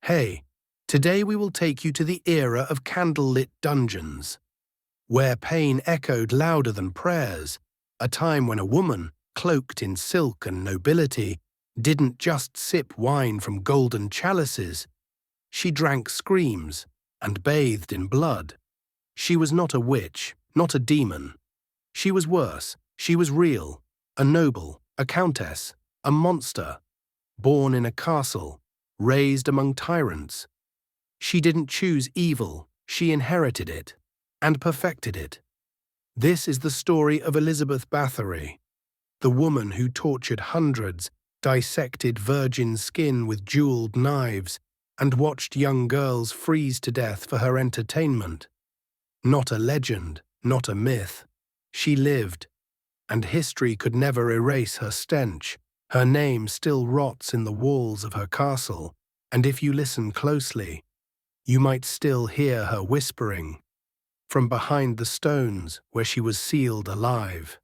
Hey, today we will take you to the era of candlelit dungeons, where pain echoed louder than prayers, a time when a woman, cloaked in silk and nobility, didn't just sip wine from golden chalices. She drank screams and bathed in blood. She was not a witch, not a demon. She was worse. She was real, a noble, a countess, a monster, born in a castle, raised among tyrants. She didn't choose evil, she inherited it, and perfected it. This is the story of Elizabeth Bathory, the woman who tortured hundreds, dissected virgin skin with jeweled knives, and watched young girls freeze to death for her entertainment. Not a legend, not a myth. She lived, and history could never erase her stench. Her name still rots in the walls of her castle, and if you listen closely, you might still hear her whispering from behind the stones where she was sealed alive.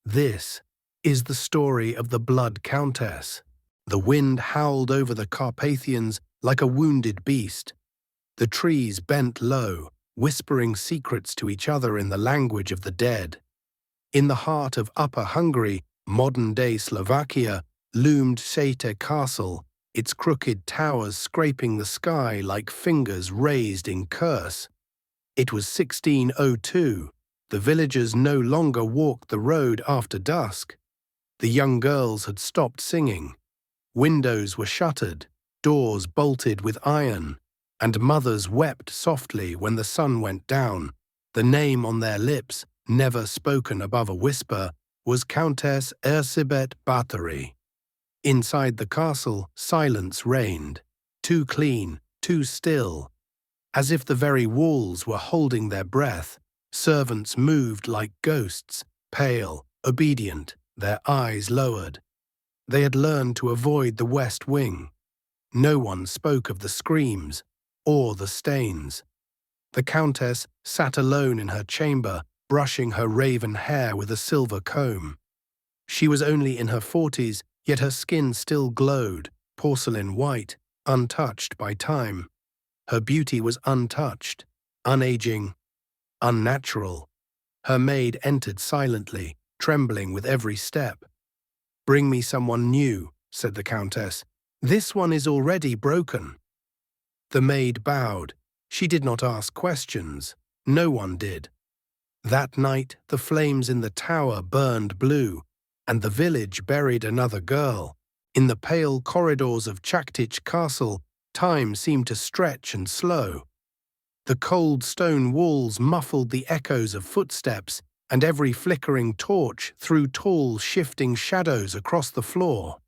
This is the story of the Blood Countess. The wind howled over the Carpathians like a wounded beast. The trees bent low, whispering secrets to each other in the language of the dead. In the heart of Upper Hungary, modern-day Slovakia, loomed Čachtice Castle, its crooked towers scraping the sky like fingers raised in curse. It was 1602. The villagers no longer walked the road after dusk. The young girls had stopped singing. Windows were shuttered, doors bolted with iron, and mothers wept softly when the sun went down. The name on their lips, never spoken above a whisper, was Countess Elizabeth Bathory. Inside the castle, silence reigned, too clean, too still. As if the very walls were holding their breath, servants moved like ghosts, pale, obedient, their eyes lowered. They had learned to avoid the west wing. No one spoke of the screams or the stains. The countess sat alone in her chamber, brushing her raven hair with a silver comb. She was only in her 40s, yet her skin still glowed, porcelain white, untouched by time. Her beauty was untouched, unaging, unnatural. Her maid entered silently, trembling with every step. "Bring me someone new," said the countess. "This one is already broken." The maid bowed. She did not ask questions. No one did. That night, the flames in the tower burned blue, and the village buried another girl. In the pale corridors of Čachtice Castle, time seemed to stretch and slow. The cold stone walls muffled the echoes of footsteps, and every flickering torch threw tall, shifting shadows across the floor.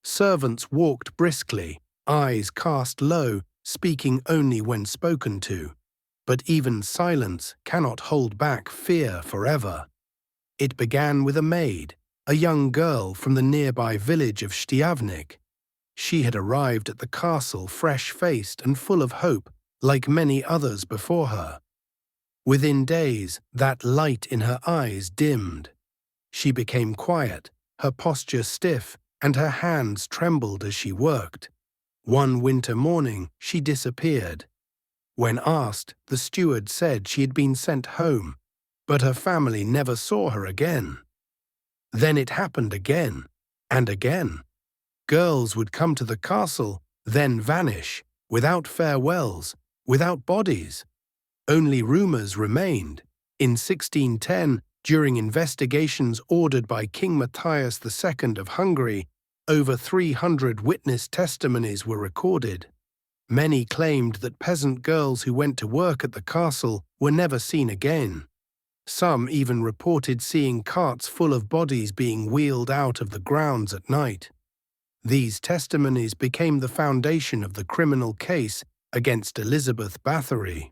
Servants walked briskly, eyes cast low, speaking only when spoken to. But even silence cannot hold back fear forever. It began with a maid, a young girl from the nearby village of Štiavnik. She had arrived at the castle fresh-faced and full of hope, like many others before her. Within days, that light in her eyes dimmed. She became quiet, her posture stiff, and her hands trembled as she worked. One winter morning, she disappeared. When asked, the steward said she had been sent home, but her family never saw her again. Then it happened again, and again. Girls would come to the castle, then vanish, without farewells, without bodies. Only rumors remained. In 1610, during investigations ordered by King Matthias II of Hungary, over 300 witness testimonies were recorded. Many claimed that peasant girls who went to work at the castle were never seen again. Some even reported seeing carts full of bodies being wheeled out of the grounds at night. These testimonies became the foundation of the criminal case against Elizabeth Bathory.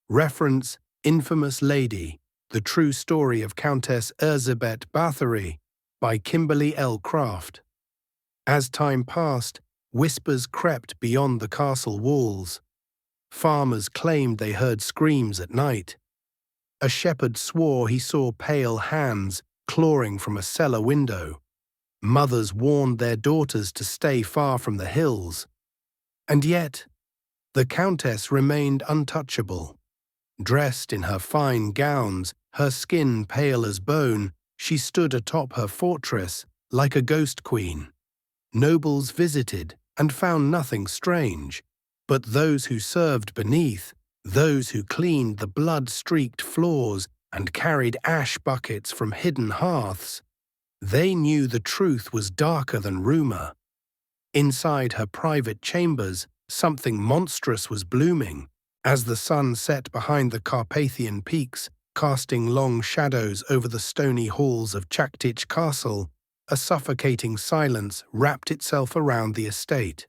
Reference: Infamous Lady, The True Story of Countess Elizabeth Bathory, by Kimberly L. Craft. As time passed, whispers crept beyond the castle walls. Farmers claimed they heard screams at night. A shepherd swore he saw pale hands clawing from a cellar window. Mothers warned their daughters to stay far from the hills. And yet, the Countess remained untouchable. Dressed in her fine gowns, her skin pale as bone, she stood atop her fortress like a ghost queen. Nobles visited and found nothing strange, but those who served beneath, those who cleaned the blood-streaked floors and carried ash buckets from hidden hearths, they knew the truth was darker than rumor. Inside her private chambers, something monstrous was blooming. As the sun set behind the Carpathian peaks, casting long shadows over the stony halls of Čachtice Castle, a suffocating silence wrapped itself around the estate.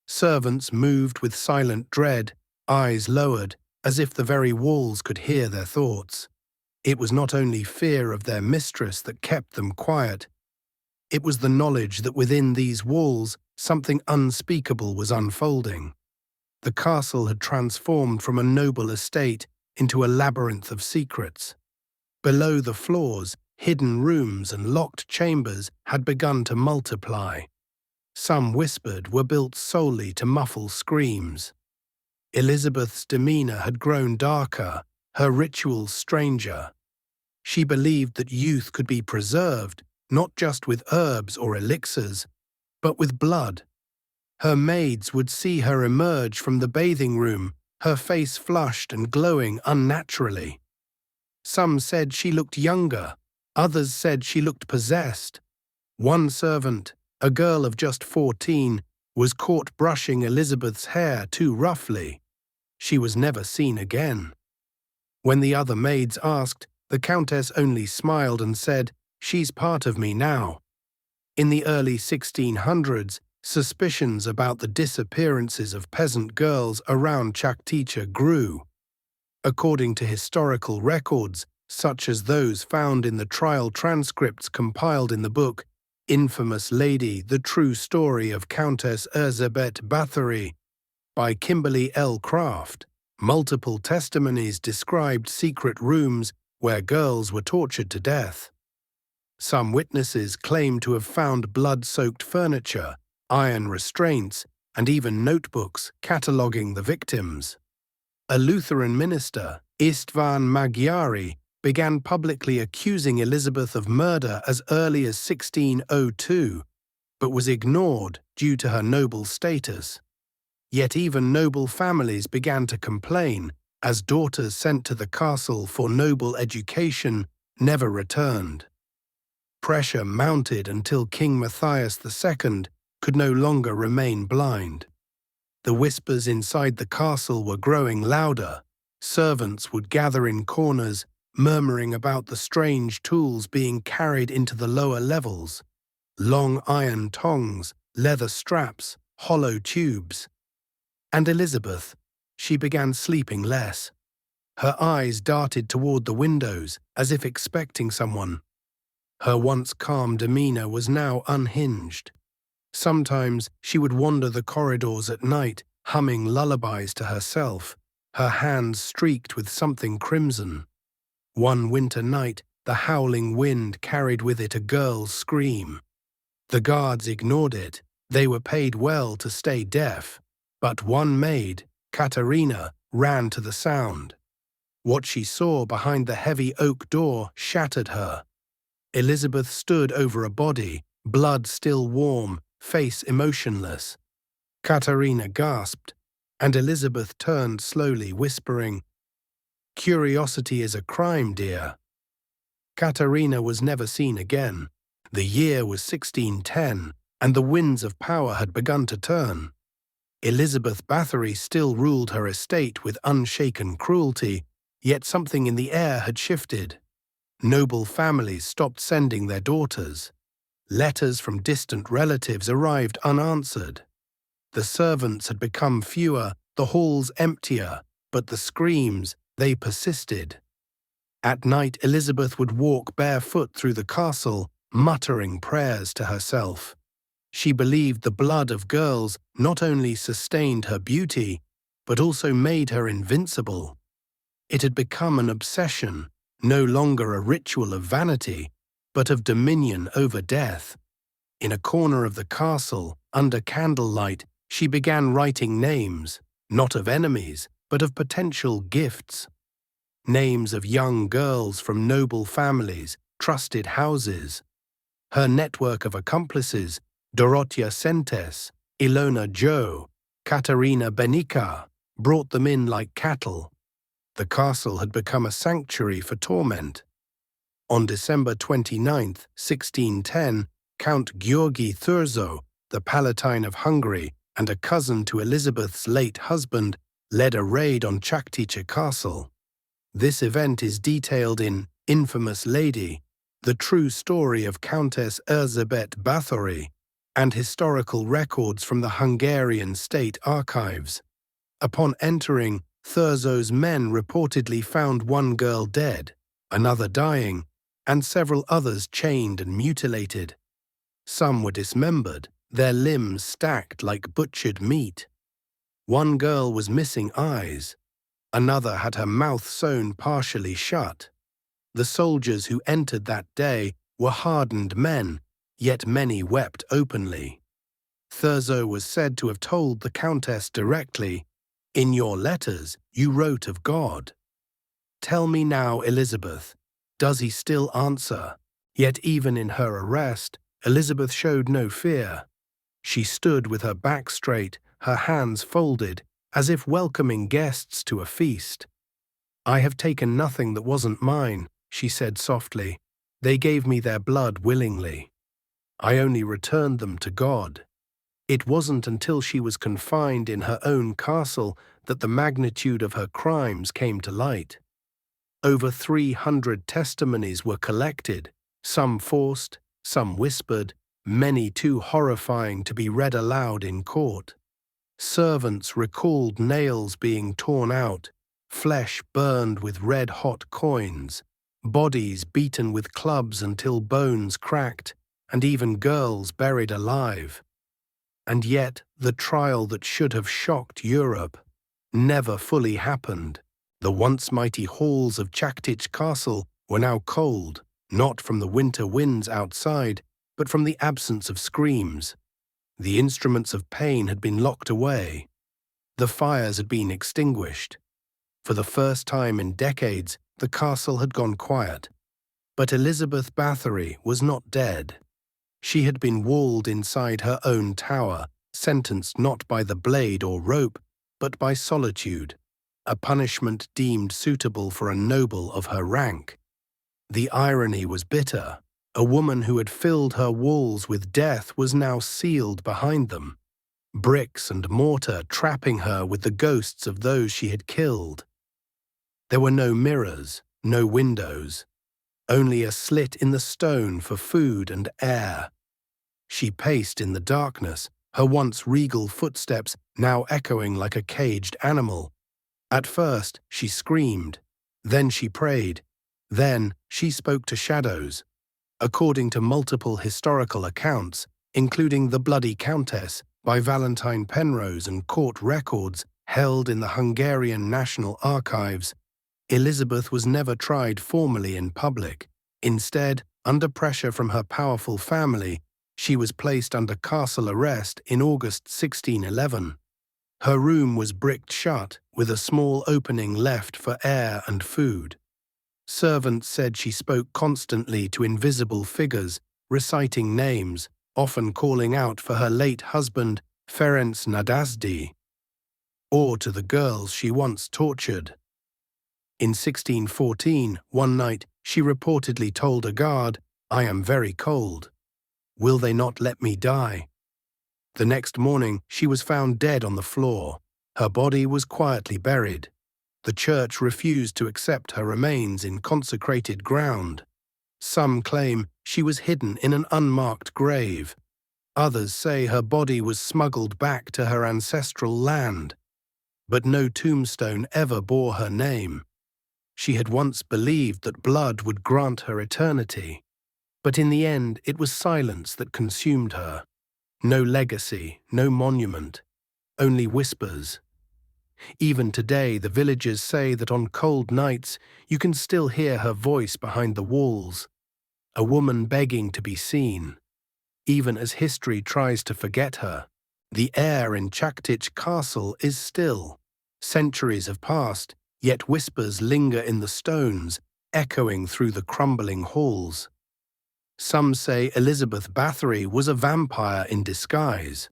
Servants moved with silent dread, eyes lowered, as if the very walls could hear their thoughts. It was not only fear of their mistress that kept them quiet. It was the knowledge that within these walls something unspeakable was unfolding. The castle had transformed from a noble estate into a labyrinth of secrets. Below the floors, hidden rooms and locked chambers had begun to multiply. Some whispered were built solely to muffle screams. Elizabeth's demeanor had grown darker, her rituals stranger. She believed that youth could be preserved, not just with herbs or elixirs, but with blood. Her maids would see her emerge from the bathing room, her face flushed and glowing unnaturally. Some said she looked younger, others said she looked possessed. One servant, a girl of just 14, was caught brushing Elizabeth's hair too roughly. She was never seen again. When the other maids asked, the Countess only smiled and said, "She's part of me now." In the early 1600s, suspicions about the disappearances of peasant girls around Čachtice grew. According to historical records, such as those found in the trial transcripts compiled in the book Infamous Lady, The True Story of Countess Elizabeth Bathory by Kimberly L. Craft, multiple testimonies described secret rooms where girls were tortured to death. Some witnesses claimed to have found blood-soaked furniture, iron restraints, and even notebooks cataloguing the victims. A Lutheran minister, István Magyari, began publicly accusing Elizabeth of murder as early as 1602, but was ignored due to her noble status. Yet even noble families began to complain, as daughters sent to the castle for noble education never returned. Pressure mounted until King Matthias II could no longer remain blind. The whispers inside the castle were growing louder. Servants would gather in corners, murmuring about the strange tools being carried into the lower levels. Long iron tongs, leather straps, hollow tubes. And Elizabeth, she began sleeping less. Her eyes darted toward the windows, as if expecting someone. Her once calm demeanor was now unhinged. Sometimes she would wander the corridors at night, humming lullabies to herself, her hands streaked with something crimson. One winter night, the howling wind carried with it a girl's scream. The guards ignored it. They were paid well to stay deaf. But one maid, Katerina, ran to the sound. What she saw behind the heavy oak door shattered her. Elizabeth stood over a body, blood still warm, face emotionless. Katerina gasped, and Elizabeth turned slowly, whispering, "Curiosity is a crime, dear." Katerina was never seen again. The year was 1610, and the winds of power had begun to turn. Elizabeth Bathory still ruled her estate with unshaken cruelty, yet something in the air had shifted. Noble families stopped sending their daughters. Letters from distant relatives arrived unanswered. The servants had become fewer, the halls emptier, but the screams, they persisted. At night, Elizabeth would walk barefoot through the castle, muttering prayers to herself. She believed the blood of girls not only sustained her beauty, but also made her invincible. It had become an obsession, no longer a ritual of vanity, but of dominion over death. In a corner of the castle, under candlelight, She began writing names, not of enemies, but of potential gifts. Names of young girls from noble families, trusted houses. Her network of accomplices, Dorothea Sentes, Ilona Joe, Katarina Benica, brought them in like cattle. The castle had become a sanctuary for torment. On December 29, 1610, Count György Thurzó, the Palatine of Hungary and a cousin to Elizabeth's late husband, led a raid on Čachtice Castle. This event is detailed in Infamous Lady, the true story of Countess Erzsébet Bathory, and historical records from the Hungarian state archives. Upon entering, Thurzó's men reportedly found one girl dead, another dying, and several others chained and mutilated. Some were dismembered, their limbs stacked like butchered meat. One girl was missing eyes. Another had her mouth sewn partially shut. The soldiers who entered that day were hardened men, yet many wept openly. Thurzó was said to have told the Countess directly, "In your letters you wrote of God. Tell me now, Elizabeth, does he still answer?" Yet even in her arrest, Elizabeth showed no fear. She stood with her back straight, her hands folded, as if welcoming guests to a feast. "I have taken nothing that wasn't mine," she said softly. "They gave me their blood willingly. I only returned them to God." It wasn't until she was confined in her own castle that the magnitude of her crimes came to light. Over 300 testimonies were collected, some forced, some whispered, many too horrifying to be read aloud in court. Servants recalled nails being torn out, flesh burned with red-hot coins, bodies beaten with clubs until bones cracked, and even girls buried alive. And yet, the trial that should have shocked Europe never fully happened. The once mighty halls of Čachtice Castle were now cold, not from the winter winds outside, but from the absence of screams. The instruments of pain had been locked away. The fires had been extinguished. For the first time in decades, the castle had gone quiet. But Elizabeth Bathory was not dead. She had been walled inside her own tower, sentenced not by the blade or rope, but by solitude, a punishment deemed suitable for a noble of her rank. The irony was bitter. A woman who had filled her walls with death was now sealed behind them, bricks and mortar trapping her with the ghosts of those she had killed. There were no mirrors, no windows, only a slit in the stone for food and air. She paced in the darkness, her once regal footsteps now echoing like a caged animal. At first, she screamed. Then she prayed. Then she spoke to shadows. According to multiple historical accounts, including The Bloody Countess by Valentine Penrose and court records held in the Hungarian National Archives, Elizabeth was never tried formally in public. Instead, under pressure from her powerful family, she was placed under castle arrest in August 1611. Her room was bricked shut, with a small opening left for air and food. Servants said she spoke constantly to invisible figures, reciting names, often calling out for her late husband, Ferenc Nadasdy, or to the girls she once tortured. In 1614, one night, she reportedly told a guard, "I am very cold. Will they not let me die?" The next morning, she was found dead on the floor. Her body was quietly buried. The church refused to accept her remains in consecrated ground. Some claim she was hidden in an unmarked grave. Others say her body was smuggled back to her ancestral land. But no tombstone ever bore her name. She had once believed that blood would grant her eternity. But in the end, it was silence that consumed her. No legacy, no monument, only whispers. Even today, the villagers say that on cold nights, you can still hear her voice behind the walls, a woman begging to be seen, even as history tries to forget her. The air in Čachtice Castle is still. Centuries have passed, yet whispers linger in the stones, echoing through the crumbling halls. Some say Elizabeth Bathory was a vampire in disguise.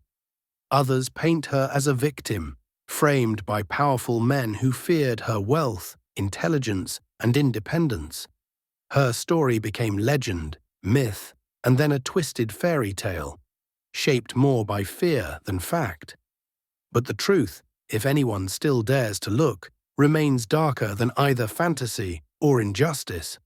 Others paint her as a victim, framed by powerful men who feared her wealth, intelligence, and independence. Her story became legend, myth, and then a twisted fairy tale, shaped more by fear than fact. But the truth, if anyone still dares to look, remains darker than either fantasy or injustice.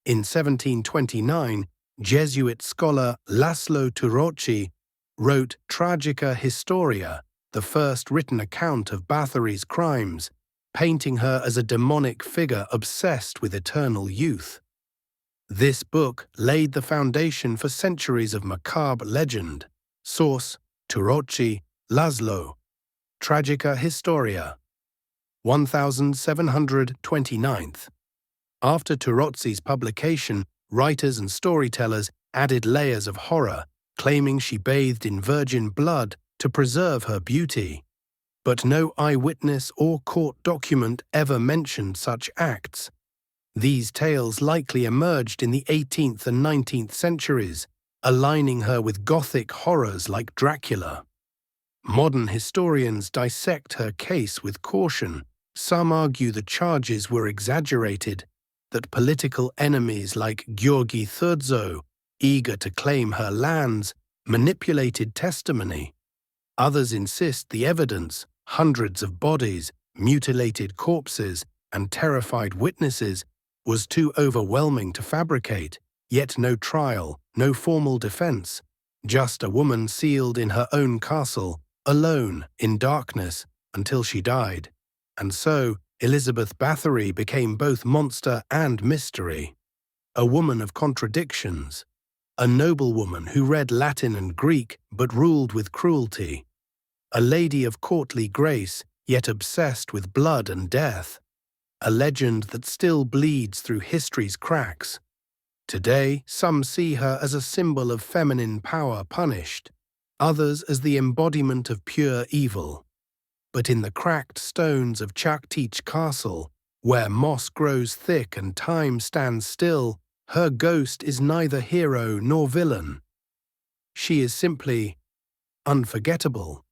In 1729, Jesuit scholar Laszlo Turoczi wrote Tragica Historia, the first written account of Bathory's crimes, painting her as a demonic figure obsessed with eternal youth. This book laid the foundation for centuries of macabre legend. Source: Turoczi, Laszlo. Tragica Historia. 1729th. After Turoczi's publication, writers and storytellers added layers of horror, claiming she bathed in virgin blood to preserve her beauty. But no eyewitness or court document ever mentioned such acts. These tales likely emerged in the 18th and 19th centuries, aligning her with Gothic horrors like Dracula. Modern historians dissect her case with caution. Some argue the charges were exaggerated, that political enemies like Gheorghe Thurzo, eager to claim her lands, manipulated testimony. Others insist the evidence, hundreds of bodies, mutilated corpses, and terrified witnesses, was too overwhelming to fabricate, yet no trial, no formal defense, just a woman sealed in her own castle, alone, in darkness, until she died. And so, Elizabeth Bathory became both monster and mystery. A woman of contradictions. A noblewoman who read Latin and Greek but ruled with cruelty. A lady of courtly grace, yet obsessed with blood and death. A legend that still bleeds through history's cracks. Today, some see her as a symbol of feminine power punished, others as the embodiment of pure evil. But in the cracked stones of Čachtice Castle, where moss grows thick and time stands still, her ghost is neither hero nor villain. She is simply unforgettable.